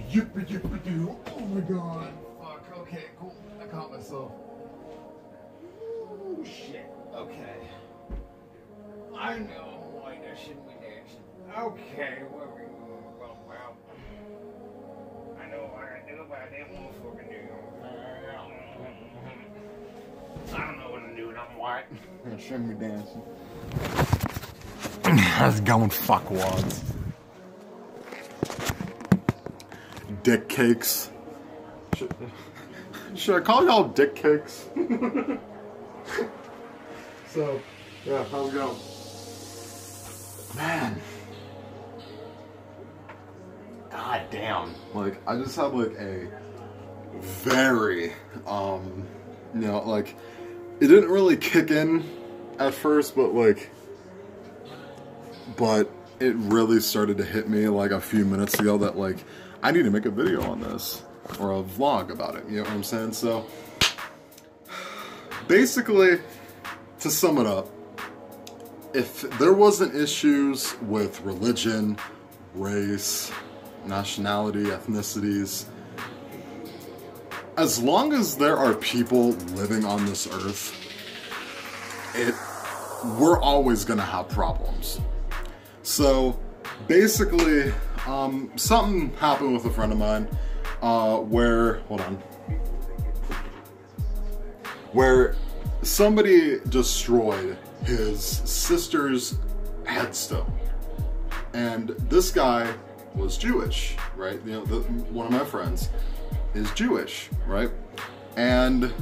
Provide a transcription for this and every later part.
Yippee yippee doo. Oh my god. Fuck, okay, cool. I caught myself. Oh shit. Okay. I know why there shouldn't be dancing. Okay, where are we going? Well, I know what I do, but I didn't want to fucking do. I don't know what to do, and I'm white. It shouldn't be dancing. How's it going, fuckwads? Dick cakes. Should I call y'all dick cakes? So, yeah, how's it going? Man. God damn. Like, I just had like a very, you know, like, it didn't really kick in at first, but it really started to hit me like a few minutes ago that like, I need to make a video on this, or a vlog about it, you know what I'm saying? So, basically, to sum it up, if there wasn't issues with religion, race, nationality, ethnicities, as long as there are people living on this earth, we're always gonna have problems. So, basically, something happened with a friend of mine, where somebody destroyed his sister's headstone. And this guy was Jewish, right? You know, one of my friends is Jewish, right? And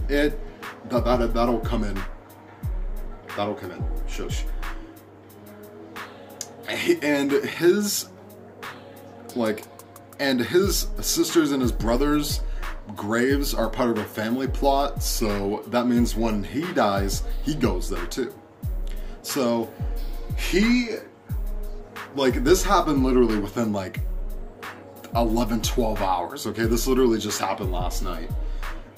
that'll come in. That'll come in. Shush. And his sisters and his brothers' graves are part of a family plot, so that means when he dies, he goes there too. So this happened literally within like 11, 12 hours, okay? This literally just happened last night.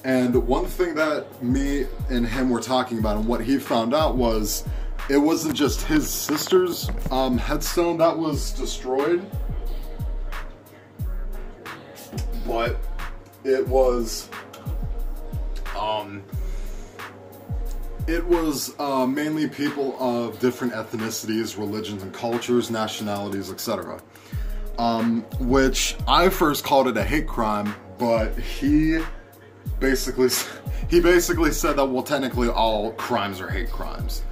And one thing that me and him were talking about and what he found out was it wasn't just his sister's headstone that was destroyed, but it was mainly people of different ethnicities, religions, and cultures, nationalities, etc. Which I first called it a hate crime, but he basically said that, well, technically all crimes are hate crimes.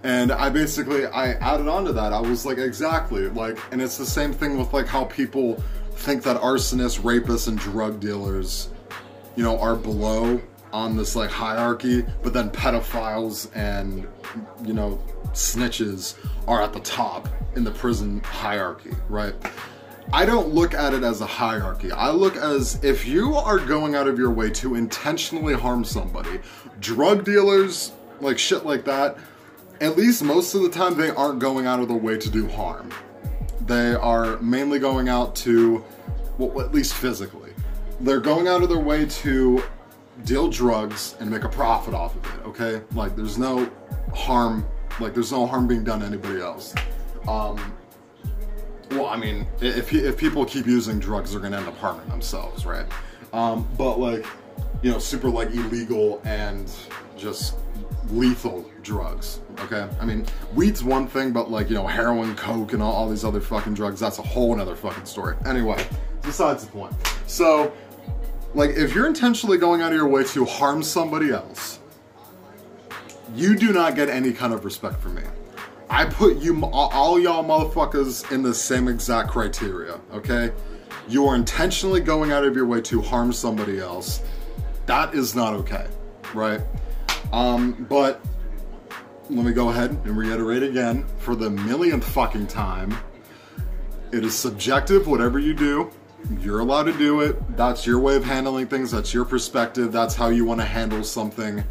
And I added on to that. I was like, exactly, like, and it's the same thing with like how people think that arsonists, rapists, and drug dealers, you know, are below on this like hierarchy, but then pedophiles and, you know, snitches are at the top in the prison hierarchy, right? I don't look at it as a hierarchy. I look as if you are going out of your way to intentionally harm somebody, drug dealers, like shit like that, at least most of the time they aren't going out of their way to do harm. They are mainly going out to, well, at least physically, they're going out of their way to deal drugs and make a profit off of it, okay? Like, there's no harm being done to anybody else. Well, I mean, if people keep using drugs, they're gonna end up harming themselves, right? But like, you know, super like illegal and just lethal drugs, okay? I mean, weed's one thing, but like, you know, heroin, coke, and all these other fucking drugs, that's a whole nother fucking story. Anyway, besides the point. So, like, if you're intentionally going out of your way to harm somebody else, you do not get any kind of respect from me. I put you, all y'all motherfuckers, in the same exact criteria, okay? You are intentionally going out of your way to harm somebody else. That is not okay, right? But let me go ahead and reiterate again for the millionth fucking time. It is subjective, whatever you do. You're allowed to do it. That's your way of handling things. That's your perspective. That's how you want to handle something.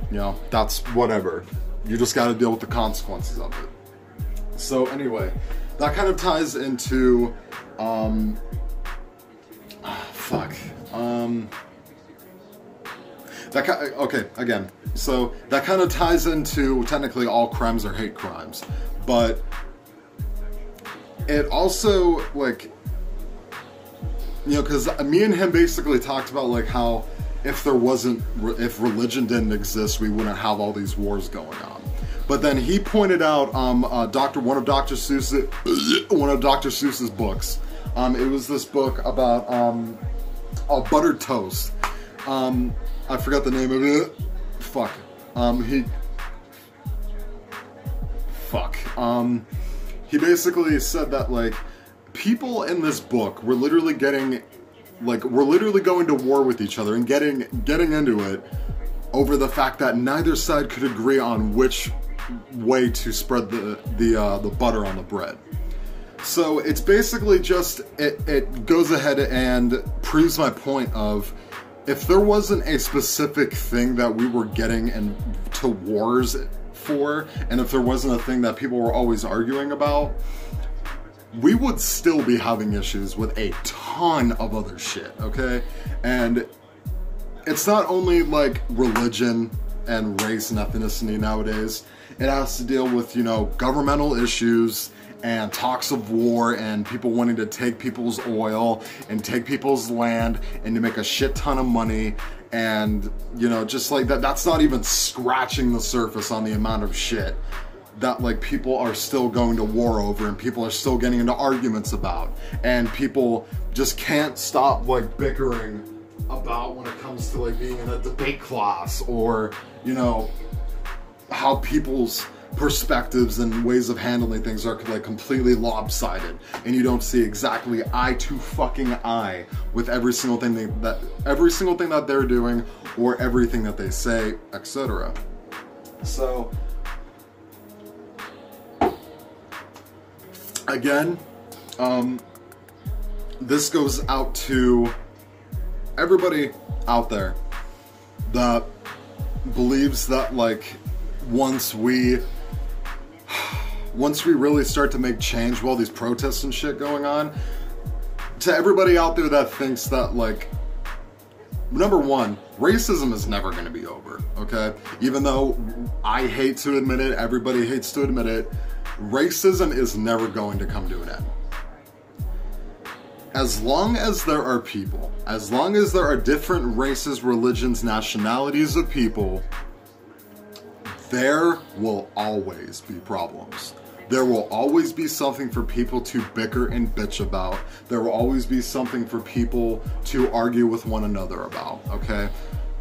You know, that's whatever. You just got to deal with the consequences of it. So anyway, that kind of ties into, okay, again, so that kind of ties into, technically all crimes are hate crimes, but it also, like, you know, because me and him basically talked about like how if religion didn't exist, we wouldn't have all these wars going on. But then he pointed out one of Dr. Seuss's books. It was this book about buttered toast. I forgot the name of it. Fuck. He basically said that like people in this book were literally going to war with each other and getting into it over the fact that neither side could agree on which way to spread the butter on the bread. So it's basically just it goes ahead and proves my point of, if there wasn't a specific thing that we were getting into wars for, and if there wasn't a thing that people were always arguing about, we would still be having issues with a ton of other shit, okay? And it's not only like religion and race and ethnicity nowadays. It has to deal with, you know, governmental issues and talks of war and people wanting to take people's oil and take people's land and to make a shit ton of money. And, you know, just like that, that's not even scratching the surface on the amount of shit that like people are still going to war over and people are still getting into arguments about, and people just can't stop like bickering about when it comes to like being in a debate class, or, you know, how people's perspectives and ways of handling things are like completely lopsided, and you don't see exactly eye to fucking eye with every single thing that they're doing or everything that they say, etc. So again, this goes out to everybody out there that believes that like once we really start to make change with all these protests and shit going on, to everybody out there that thinks that like, number one, racism is never going to be over, okay? Even though I hate to admit it, everybody hates to admit it, racism is never going to come to an end. As long as there are people, as long as there are different races, religions, nationalities of people, there will always be problems. There will always be something for people to bicker and bitch about. There will always be something for people to argue with one another about, okay?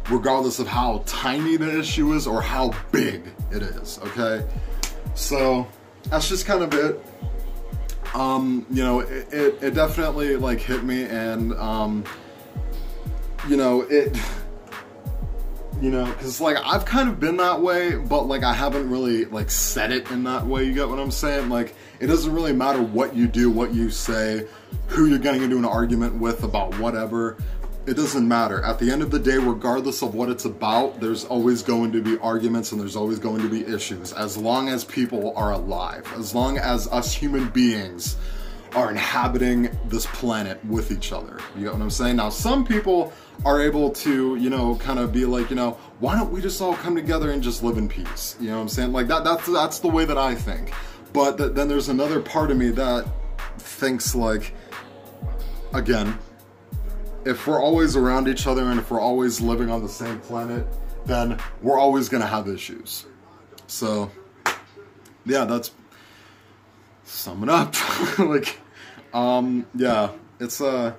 Regardless of how tiny the issue is or how big it is, okay? So that's just kind of it. You know, it definitely like hit me, and you know, because like I've kind of been that way, but like I haven't really like said it in that way, you get what I'm saying? Like, it doesn't really matter what you do, what you say, who you're getting into an argument with about whatever. It doesn't matter. At the end of the day, regardless of what it's about, there's always going to be arguments and there's always going to be issues. As long as people are alive, as long as us human beings are inhabiting this planet with each other. You get what I'm saying? Now, some people are able to, you know, kind of be like, you know, why don't we just all come together and just live in peace? You know what I'm saying? Like that's the way that I think. But then there's another part of me that thinks like, again, if we're always around each other and if we're always living on the same planet, then we're always gonna have issues. So, yeah, that's sum it up. Like, yeah, it's like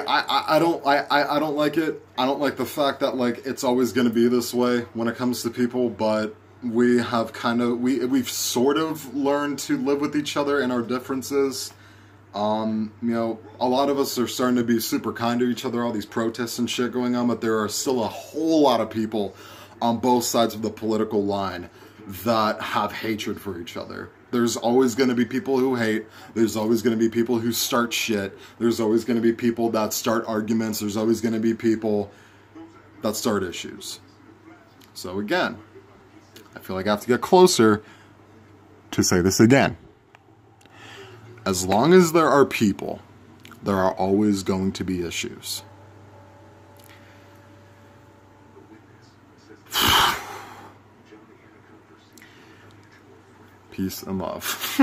I don't like it. I don't like the fact that like it's always gonna be this way when it comes to people, but we have we've sort of learned to live with each other and our differences. You know, a lot of us are starting to be super kind to each other, all these protests and shit going on, but there are still a whole lot of people on both sides of the political line that have hatred for each other. There's always going to be people who hate, there's always going to be people who start shit, there's always going to be people that start arguments, there's always going to be people that start issues. So again, I feel like I have to get closer to say this again. As long as there are people, there are always going to be issues. Peace and love.